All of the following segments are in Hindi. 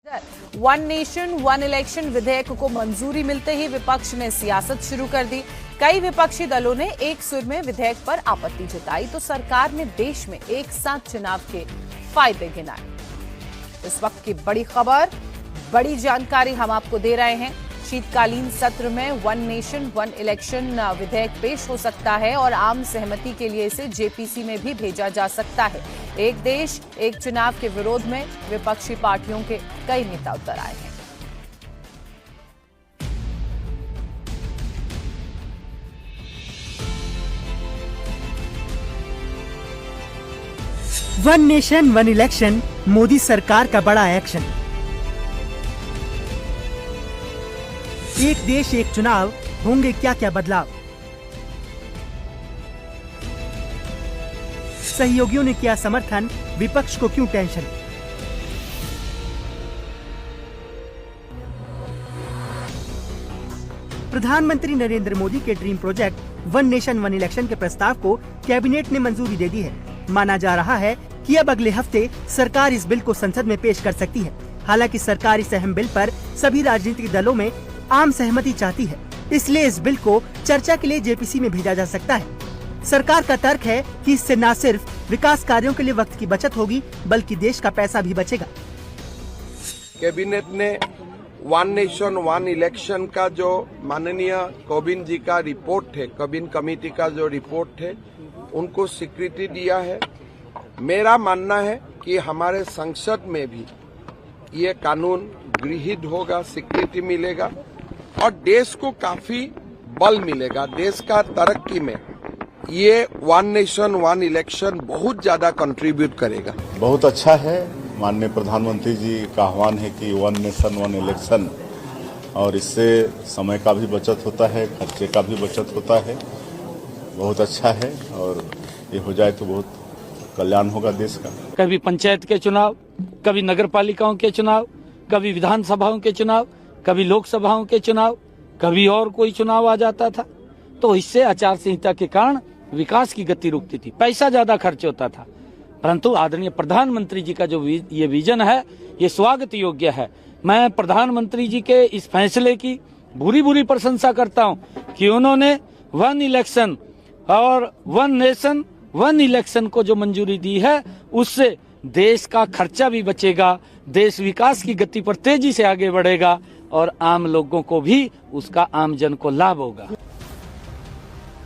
वन नेशन वन इलेक्शन विधेयक को मंजूरी मिलते ही विपक्ष ने सियासत शुरू कर दी। कई विपक्षी दलों ने एक सुर में विधेयक पर आपत्ति जताई तो सरकार ने देश में एक साथ चुनाव के फायदे गिनाए। इस वक्त की बड़ी खबर, बड़ी जानकारी हम आपको दे रहे हैं। शीतकालीन सत्र में वन नेशन वन इलेक्शन विधेयक पेश हो सकता है और आम सहमति के लिए इसे जेपीसी में भी भेजा जा सकता है। एक देश एक चुनाव के विरोध में विपक्षी पार्टियों के कई नेता उतर आए हैं। One nation one election, Modi सरकार का बड़ा एक्शन। एक देश एक चुनाव, होंगे क्या क्या बदलाव। सहयोगियों ने किया समर्थन, विपक्ष को क्यों टेंशन। प्रधानमंत्री नरेंद्र मोदी के dream project one nation one election के प्रस्ताव को कैबिनेट ने मंजूरी दे दी है। माना जा रहा है कि अब अगले हफ्ते सरकार इस बिल को संसद में पेश कर सकती है। हालांकि सरकार इस अहम बिल पर सभी राजनीतिक दलों में आम सहमति चाहती है, इसलिए इस बिल को चर्चा के लिए जेपीसी में भेजा जा सकता है। सरकार का तर्क है कि इससे न सिर्फ विकास कार्यों के लिए वक्त की बचत होगी, बल्कि देश का पैसा भी बचेगा। कैबिनेट ने वन नेशन वन इलेक्शन का जो माननीय कोविंद जी का रिपोर्ट है, कोविंद कमेटी का जो रिपोर्ट है, उनको स्वीकृति दिया है। मेरा मानना है कि हमारे संसद में भी ये कानून गृहीत होगा, स्वीकृति मिलेगा और देश को काफी बल मिलेगा। देश का तरक्की में ये वन नेशन वन इलेक्शन बहुत ज्यादा कंट्रीब्यूट करेगा। बहुत अच्छा है। माननीय प्रधानमंत्री जी का आह्वान है कि वन नेशन वन इलेक्शन, और इससे समय का भी बचत होता है, खर्चे का भी बचत होता है। बहुत अच्छा है और ये हो जाए तो बहुत कल्याण होगा देश का। कभी पंचायत के चुनाव, कभी नगर पालिकाओं के चुनाव, कभी विधानसभाओं के चुनाव, कभी लोकसभाओं के चुनाव, कभी और कोई चुनाव आ जाता था, तो इससे आचार संहिता के कारण विकास की गति रुकती थी, पैसा ज्यादा खर्च होता था। परंतु आदरणीय प्रधानमंत्री जी का जो ये विजन है, ये स्वागत योग्य है। मैं प्रधानमंत्री जी के इस फैसले की भूरी प्रशंसा करता हूं कि उन्होंने वन इलेक्शन और वन नेशन वन इलेक्शन को जो मंजूरी दी है, उससे देश का खर्चा भी बचेगा, देश विकास की गति पर तेजी से आगे बढ़ेगा और आम लोगों को भी उसका आम जन को लाभ होगा।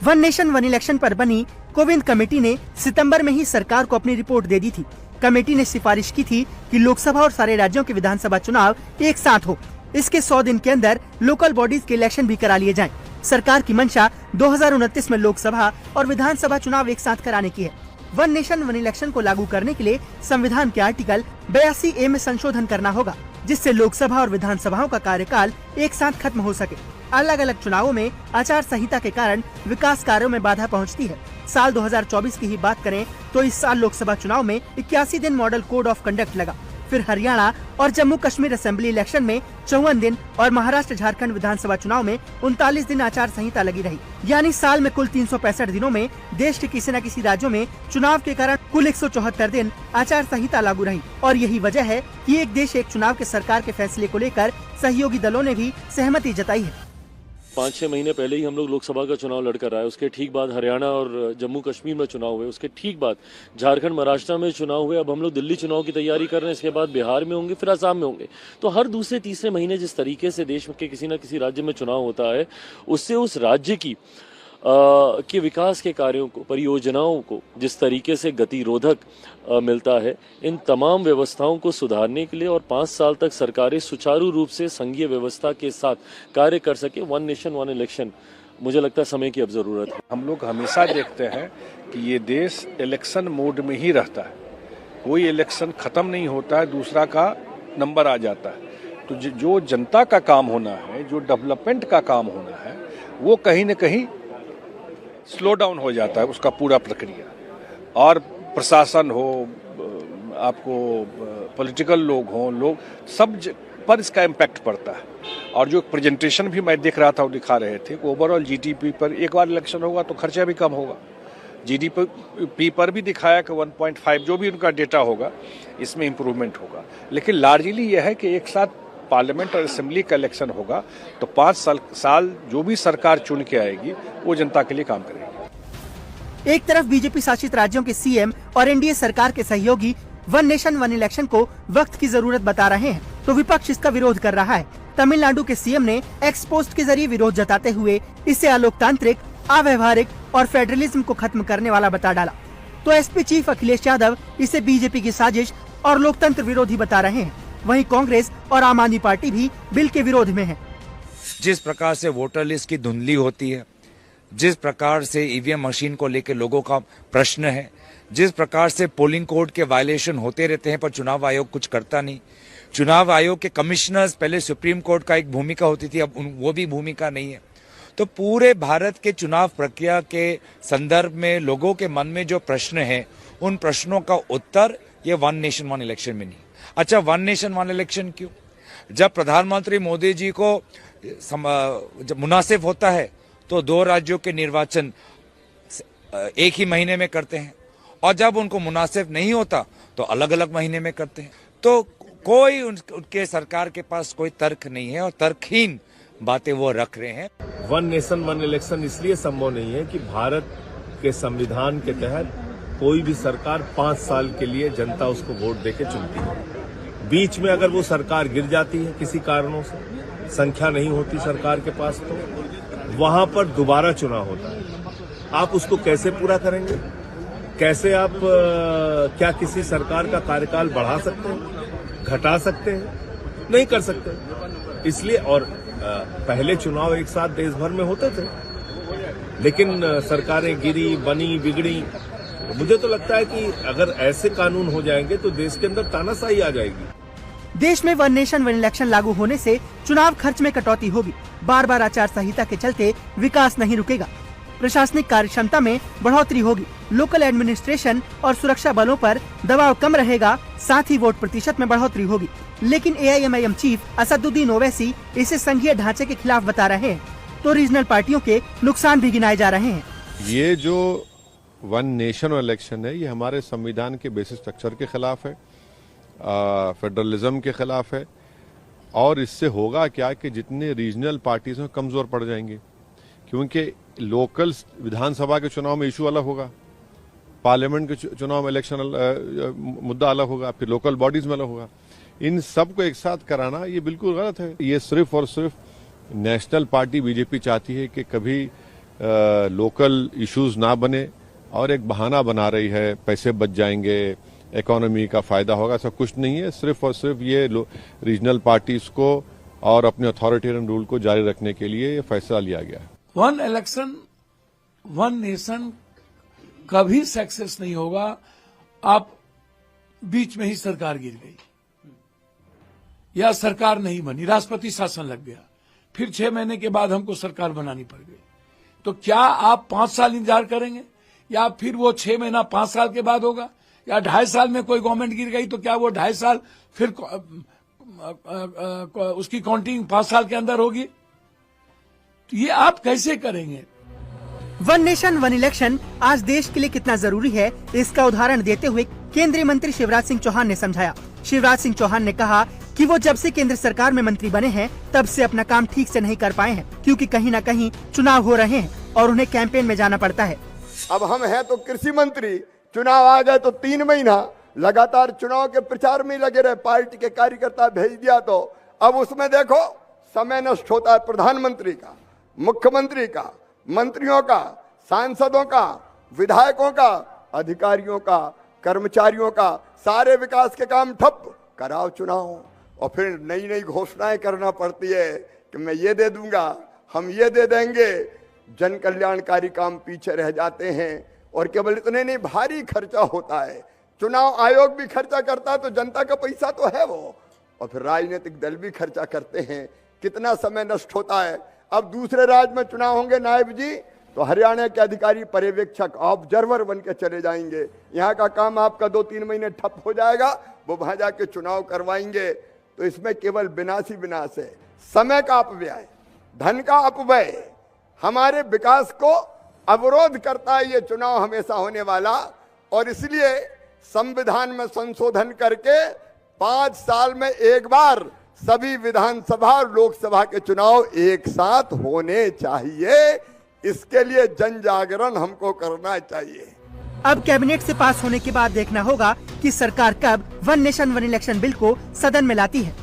वन नेशन वन इलेक्शन पर बनी कोविंद कमेटी ने सितंबर में ही सरकार को अपनी रिपोर्ट दे दी थी। कमेटी ने सिफारिश की थी कि लोकसभा और सारे राज्यों के विधानसभा चुनाव एक साथ हो। इसके 100 दिन के अंदर लोकल बॉडीज के इलेक्शन भी करा लिए जाएं। सरकार की मंशा 2029 में लोकसभा और विधानसभा चुनाव एक साथ कराने की है। वन नेशन वन इलेक्शन को लागू करने के लिए संविधान के आर्टिकल 82A में संशोधन करना होगा, जिससे लोकसभा और विधानसभाओं का कार्यकाल एक साथ खत्म हो सके। अलग अलग चुनावों में आचार संहिता के कारण विकास कार्यों में बाधा पहुंचती है। साल 2024 की ही बात करें तो इस साल लोकसभा चुनाव में 81 दिन मॉडल कोड ऑफ कंडक्ट लगा। फिर हरियाणा और जम्मू कश्मीर असेंबली इलेक्शन में 54 दिन और महाराष्ट्र झारखंड विधानसभा चुनाव में 39 दिन आचार संहिता लगी रही। यानी साल में कुल 365 दिनों में देश के किसी न किसी राज्यों में चुनाव के कारण कुल 174 दिन आचार संहिता लागू रही। और यही वजह है कि एक देश एक चुनाव के सरकार के फैसले को लेकर सहयोगी दलों ने भी सहमति जताई है। 5-6 महीने पहले ही हम लोग लोकसभा का चुनाव लड़कर आए, उसके ठीक बाद हरियाणा और जम्मू कश्मीर में चुनाव हुए, उसके ठीक बाद झारखंड महाराष्ट्र में चुनाव हुए। अब हम लोग दिल्ली चुनाव की तैयारी कर रहे हैं, इसके बाद बिहार में होंगे, फिर असम में होंगे। तो हर दूसरे तीसरे महीने जिस तरीके से देश के किसी न किसी राज्य में चुनाव होता है, उससे उस राज्य की के विकास के कार्यों को, परियोजनाओं को जिस तरीके से गतिरोधक मिलता है, इन तमाम व्यवस्थाओं को सुधारने के लिए और 5 साल तक सरकारें सुचारू रूप से संघीय व्यवस्था के साथ कार्य कर सके, वन नेशन वन इलेक्शन, मुझे लगता है समय की अब जरूरत है। हम लोग हमेशा देखते हैं कि ये देश इलेक्शन मोड में ही रहता है। कोई इलेक्शन खत्म नहीं होता है, दूसरा का नंबर आ जाता है। तो जो जनता का काम होना है, जो डेवलपमेंट का काम होना है, वो कहीं न कहीं स्लो डाउन हो जाता है, उसका पूरा प्रक्रिया। और प्रशासन हो, आपको पॉलिटिकल लोग हों, लोग सब पर इसका इम्पैक्ट पड़ता है। और जो प्रेजेंटेशन भी मैं देख रहा था, वो दिखा रहे थे कि ओवरऑल जीडीपी पर एक बार इलेक्शन होगा तो खर्चा भी कम होगा। जीडीपी पर भी दिखाया कि 1.5 जो भी उनका डेटा होगा इसमें इम्प्रूवमेंट होगा। लेकिन लार्जली यह है कि एक साथ पार्लियामेंट और असेंबली का इलेक्शन होगा तो 5 साल जो भी सरकार चुन के आएगी वो जनता के लिए काम करेगी। एक तरफ बीजेपी शासित राज्यों के सीएम और एनडीए सरकार के सहयोगी वन नेशन वन इलेक्शन को वक्त की जरूरत बता रहे हैं, तो विपक्ष इसका विरोध कर रहा है। तमिलनाडु के सीएम ने एक्स पोस्ट के जरिए विरोध जताते हुए इसे अलोकतांत्रिक, अव्यवहारिक और फेडरलिज्म को खत्म करने वाला बता डाला। तो एसपी चीफ अखिलेश यादव इसे बीजेपी की साजिश और लोकतंत्र विरोधी बता रहे हैं। वहीं कांग्रेस और आम आदमी पार्टी भी बिल के विरोध में है। जिस प्रकार से वोटर लिस्ट की धुंधली होती है, जिस प्रकार से ईवीएम मशीन को लेकर लोगों का प्रश्न है, जिस प्रकार से पोलिंग कोड के वायलेशन होते रहते हैं पर चुनाव आयोग कुछ करता नहीं। चुनाव आयोग के कमिश्नर्स पहले सुप्रीम कोर्ट का एक भूमिका होती थी, अब वो भी भूमिका नहीं है। तो पूरे भारत के चुनाव प्रक्रिया के संदर्भ में लोगों के मन में जो प्रश्न है, उन प्रश्नों का उत्तर ये वन नेशन वन इलेक्शन में नहीं। अच्छा, वन नेशन वन इलेक्शन क्यों? जब प्रधानमंत्री मोदी जी को जब मुनासिब होता है तो 2 राज्यों के निर्वाचन एक ही महीने में करते हैं, और जब उनको मुनासिब नहीं होता तो अलग अलग महीने में करते हैं। तो कोई उनके सरकार के पास कोई तर्क नहीं है और तर्कहीन बातें वो रख रहे हैं। वन नेशन वन इलेक्शन इसलिए संभव नहीं है कि भारत के संविधान के तहत कोई भी सरकार 5 साल के लिए जनता उसको वोट देके चुनती है। बीच में अगर वो सरकार गिर जाती है किसी कारणों से, संख्या नहीं होती सरकार के पास, तो वहां पर दोबारा चुनाव होता है। आप उसको कैसे पूरा करेंगे? कैसे आप क्या किसी सरकार का कार्यकाल बढ़ा सकते हैं, घटा सकते हैं? नहीं कर सकते। इसलिए और पहले चुनाव एक साथ देश भर में होते थे, लेकिन सरकारें गिरी, बनी, बिगड़ी। मुझे तो लगता है कि अगर ऐसे कानून हो जाएंगे तो देश के अंदर तानाशाही आ जाएगी। देश में वन नेशन वन इलेक्शन लागू होने से चुनाव खर्च में कटौती होगी। बार आचार संहिता के चलते विकास नहीं रुकेगा। प्रशासनिक कार्यक्षमता में बढ़ोतरी होगी। लोकल एडमिनिस्ट्रेशन और सुरक्षा बलों पर दबाव कम रहेगा। साथ ही वोट प्रतिशत में बढ़ोतरी होगी। लेकिन एआईएमआईएम चीफ असदुद्दीन ओवैसी इसे संघीय ढांचे के खिलाफ बता रहे हैं, तो रीजनल पार्टियों के नुकसान भी गिनाए जा रहे हैं। ये जो वन नेशन इलेक्शन है, ये हमारे संविधान के बेसिक स्ट्रक्चर के खिलाफ है, फेडरलिज्म के खिलाफ है। और इससे होगा क्या कि जितने रीजनल पार्टीज हैं कमजोर पड़ जाएंगे, क्योंकि लोकल विधानसभा के चुनाव में इशू अलग होगा, पार्लियामेंट के चुनाव में इलेक्शन मुद्दा अलग होगा, फिर लोकल बॉडीज में अलग होगा। इन सब को एक साथ कराना ये बिल्कुल गलत है। ये सिर्फ और सिर्फ नेशनल पार्टी बीजेपी चाहती है कि कभी लोकल इश्यूज ना बने और एक बहाना बना रही है, पैसे बच जाएंगे, इकोनॉमी का फायदा होगा। ऐसा कुछ नहीं है। सिर्फ और सिर्फ ये रीजनल पार्टीज को और अपने अथॉरिटेरियन रूल को जारी रखने के लिए ये फैसला लिया गया है। वन इलेक्शन वन नेशन कभी सक्सेस नहीं होगा। आप बीच में ही सरकार गिर गई या सरकार नहीं बनी, राष्ट्रपति शासन लग गया, फिर 6 महीने के बाद हमको सरकार बनानी पड़ गई, तो क्या आप 5 साल इंतजार करेंगे या फिर वो 6 महीना 5 साल के बाद होगा? या 2.5 साल में कोई गवर्नमेंट गिर गई तो क्या वो 2.5 साल फिर उसकी काउंटिंग 5 साल के अंदर होगी? तो ये आप कैसे करेंगे? वन नेशन वन इलेक्शन आज देश के लिए कितना जरूरी है, इसका उदाहरण देते हुए केंद्रीय मंत्री शिवराज सिंह चौहान ने समझाया। शिवराज सिंह चौहान ने कहा कि वो जब से केंद्र सरकार में मंत्री बने हैं तब से अपना काम ठीक से नहीं कर पाए हैं, क्योंकि कहीं न कहीं चुनाव हो रहे हैं और उन्हें कैंपेन में जाना पड़ता है। अब हम हैं तो कृषि मंत्री, चुनाव आ गए तो 3 महीना लगातार चुनाव के प्रचार में लगे रहे, पार्टी के कार्यकर्ता भेज दिया तो अब उसमें देखो समय नष्ट होता है प्रधानमंत्री का, मुख्यमंत्री का, मंत्रियों का, सांसदों का, विधायकों का, अधिकारियों का, कर्मचारियों का, सारे विकास के काम ठप। कराओ चुनाव और फिर नई नई घोषणाएं करना पड़ती है कि मैं ये दे दूंगा, हम ये दे देंगे। जन कल्याणकारी काम पीछे रह जाते हैं और केवल इतने नहीं, भारी खर्चा होता है। चुनाव आयोग भी खर्चा करता है तो जनता का पैसा तो है वो, और फिर राजनीतिक दल भी खर्चा करते हैं। कितना समय नष्ट होता है। अब दूसरे राज्य में चुनाव होंगे नायब जी, तो हरियाणा के अधिकारी पर्यवेक्षक ऑब्जर्वर बन के चले जाएंगे। यहाँ का काम आपका 2-3 महीने ठप हो जाएगा, वो वहां जाके चुनाव करवाएंगे। तो इसमें केवल विनाश ही विनाश है, समय का अपव्यय, धन का अपव्यय, हमारे विकास को अवरोध करता है ये चुनाव हमेशा होने वाला। और इसलिए संविधान में संशोधन करके 5 साल में एक बार सभी विधानसभा और लोकसभा के चुनाव एक साथ होने चाहिए। इसके लिए जन जागरण हमको करना चाहिए। अब कैबिनेट से पास होने के बाद देखना होगा कि सरकार कब one nation one election bill को सदन में लाती है।